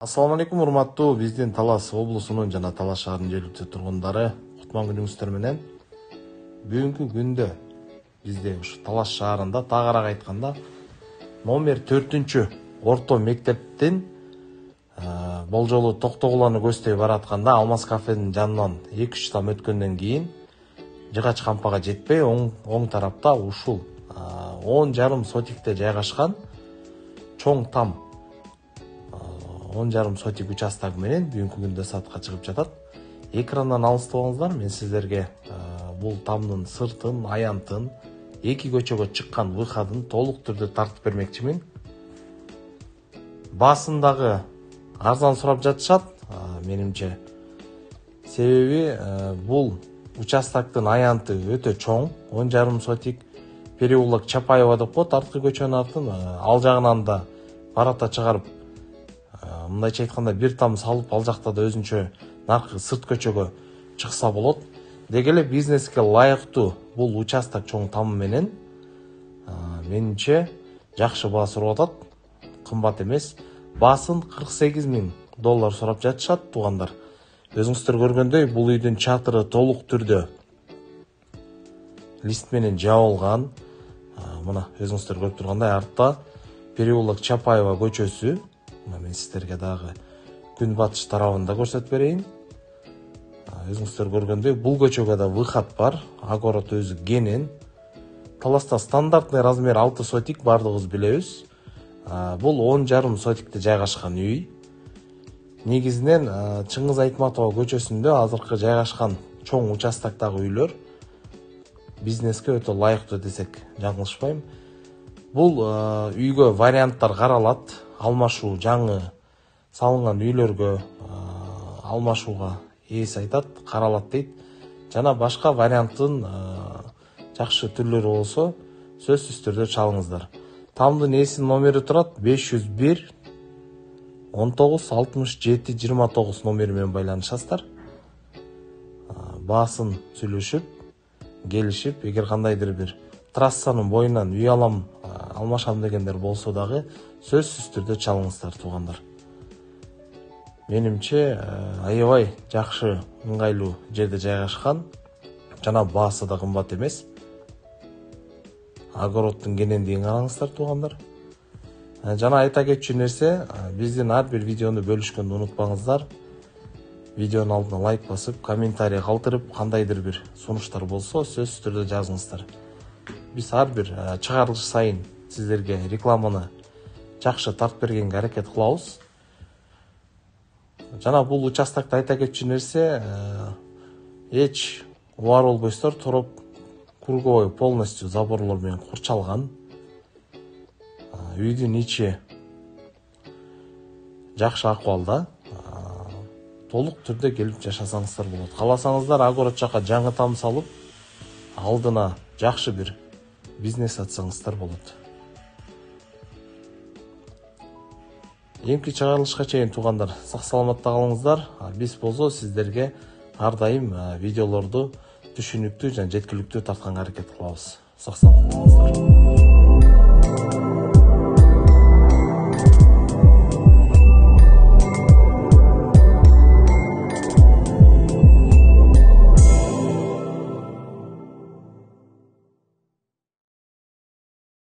Assalamu алейкум, урматтуу биздин Талас облусунун жана Талас шаарынын жергиликтүү тургундары. Кутман күнүңүздөр менен. Бүгүнкү күндө бизде ушу Талас шаарында тагыраак айтканда номер 4 орто мектептин болжолу Токтогуланы көздөй баратканда Алмаз кафенин жанынан 2-3 там өткөндөн кийин жыгач кампага жетпей оң тарапта ушул 10,5 сотикте жайгашкан чоң там 10,5 сотик участок менен бүгүнкү күндө сатка чыгып жатат. Экрандан алыстап алыңыздар, мен сиздерге бул тамдын сыртын, аянтын, эки көчөгө чыккан выходун толук түрдө тартып бермекчимин. Басындагы арзан сурап жатышат, менимче. Себеби бул участоктун аянты өтө чоң, 10,5 сотик, переулок Чапаева деп коет, арткы көчөнүн атын, ал жагынан да барата чыгарып, мындайча айтканда бир там салып, ал жакта да өзүнчө наркы сырт көчөгө чыкса болот. Деги эле бизнеске лайыктуу бул участок чоң тамы менен менимче жакшы баа сурап атат, кымбат эмес. Баасын $48,000 сурап жатышат, туугандар. Өзүңүздөр көргөндөй, бул үйдүн чатыры толук түрдө лист менен жабылган. Мына өзүңүздөр көрүп тургандай, артта переулок Чапаева көчөсү. Мен сиздерге дагы күн батыш тарабында көрсөтүп берейин. Өзүңүздөр көргөндөй, бул көчөгө да выход бар. Огород өзү кенен. Таласта стандартный размер 6 сотик, бардыгыбыз билебиз. Бул 10,5 сотикте жайгашкан үй. Негизинен Чыңгыз Айтматова көчөсүндө азыркы жайгашкан чоң участоктогу үйлөр бизнеске өтө лайыктуу десек жаңылышпайм. Бул үйгө варианттар каралат. Алмашуу, жаңы салынган үйлөргө алмашууга ээси айтат, каралат дейт. Жана башка варианттын жакшы түрлөрү болсо, сөзсүз түрдө чалыңыздар. Тамдын ээсинин номери турат 501 19 67 29 номери менен байланышасыздар. Баасын сүйлөшүп, келишип, эгер кандайдыр бир трассанын боюнан үй алам, алмашам дегендер болсо дагы сөзсүз түрдө чалыңыздар, туугандар. Менимче аябай жакшы, ыңгайлуу жерде жайгашкан, жана баасы да кымбат эмес. Огороддун кенендигин караңыздар, туугандар. Жана айта кетчү нерсе, биздин ар бир видеону бөлүшкөндү унутпаңыздар. Видеонун алдына лайк басып, комментарий калтырып, кандайдыр бир сунуштар болсо сөзсүз түрдө жазыңыздар. Биз ар бир чыгарылыш сайын сиздерге рекламаны жакшы тартып бергенге аракет кылабыз. Жана бул участокто айта кетчү нерсе, эч убар болбойсуздар, тороп круговой полностью заборлор менен курчалган. Үйдүн ичи жакшы акыбалда, толук түрдө келип жашасаңыздар болот. Кааласаңыздар, огород жака жаңы там салып, алдына жакшы бир бизнес ачсаңыздар болот. Эмки чыгарылышка чейин, туугандар, сак-саламатта калыңыздар. Биз болсо сиздерге ар дайым видеолорду түшүнүктүү жана жеткиликтүү тартканга аракет кылабыз. Сак-саламатта калыңыздар.